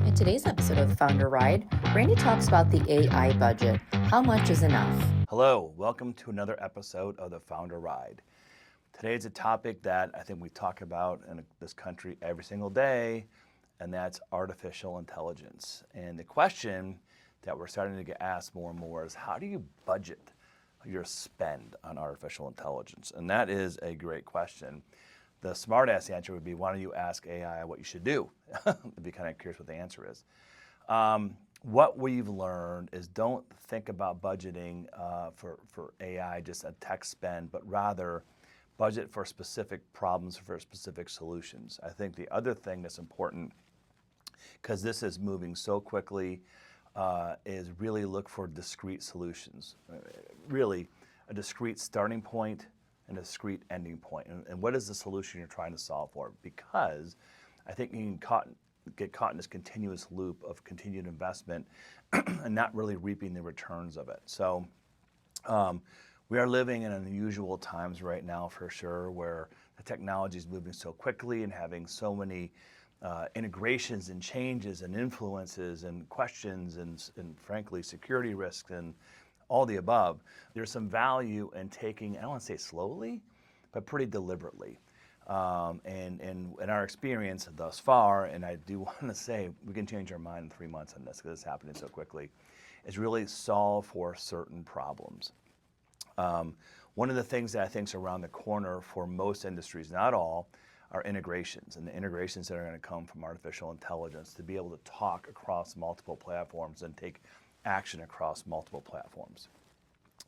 In today's episode of the Founder Ride, Randy talks about the AI budget. How much is enough? Hello, welcome to another episode of the Founder Ride. Today is a topic that I think we talk about in this country every single day, and that's artificial intelligence. And the question that we're starting to get asked more and more is, how do you budget your spend on artificial intelligence? And that is a great question. The smart-ass answer would be, why don't you ask AI what you should do? I'd be kind of curious what the answer is. What we've learned is don't think about budgeting for AI, just a tech spend, but rather budget for specific problems, for specific solutions. I think the other thing that's important, because this is moving so quickly, is really look for discrete solutions. Really, a discrete starting point and a discrete ending point. And what is the solution you're trying to solve for? Because I think you can get caught in this continuous loop of continued investment and not really reaping the returns of it. So we are living in unusual times right now, for sure, where the technology is moving so quickly and having so many integrations and changes and influences and questions and frankly our risks and all the above. There's some value in taking, I don't want to say slowly, but pretty deliberately. And in our experience thus far, and I do want to say we can change our mind in 3 months on this because it's happening so quickly, is really solve for certain problems. One of the things that I think is around the corner for most industries, not all, are integrations, and the integrations that are going to come from artificial intelligence to be able to talk across multiple platforms and take action across multiple platforms.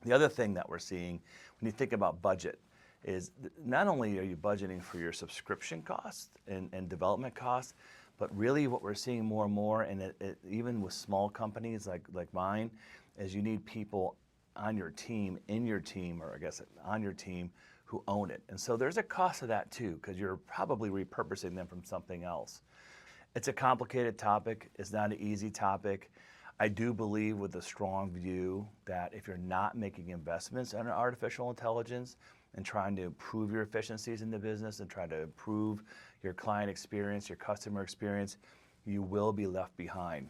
The other thing that we're seeing when you think about budget is not only are you budgeting for your subscription costs and development costs, but really what we're seeing more and more, and even with small companies like mine, is you need people on your team, in your team, or I guess on your team, who own it. And so there's a cost to that too, because you're probably repurposing them from something else. It's a complicated topic. It's not an easy topic. I do believe with a strong view that if you're not making investments in artificial intelligence and trying to improve your efficiencies in the business and try to improve your client experience, your customer experience, you will be left behind.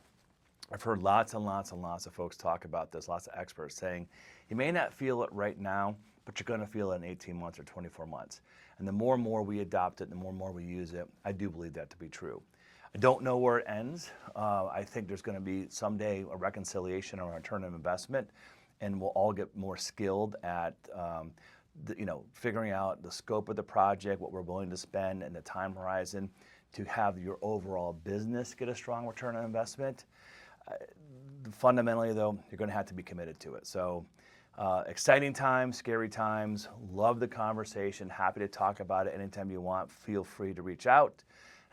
I've heard lots and lots and lots of folks talk about this, lots of experts saying, you may not feel it right now, but you're going to feel it in 18 months or 24 months. And the more and more we adopt it, the more and more we use it, I do believe that to be true. I don't know where it ends. I think there's going to be someday a reconciliation or a return of investment, and we'll all get more skilled at figuring out the scope of the project, what we're willing to spend, and the time horizon to have your overall business get a strong return on investment. Fundamentally, though, you're going to have to be committed to it. So exciting times, scary times. Love the conversation. Happy to talk about it anytime you want. Feel free to reach out.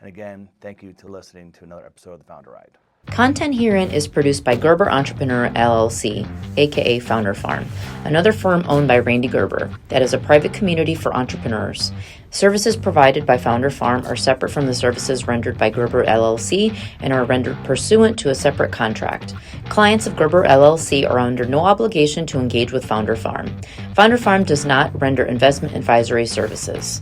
And again, thank you to listening to another episode of the Founder Ride. Content herein is produced by Gerber Entrepreneur LLC, aka Founder Farm, another firm owned by Randy Gerber that is a private community for entrepreneurs. Services provided by Founder Farm are separate from the services rendered by Gerber LLC and are rendered pursuant to a separate contract. Clients of Gerber LLC are under no obligation to engage with Founder Farm. Founder Farm does not render investment advisory services.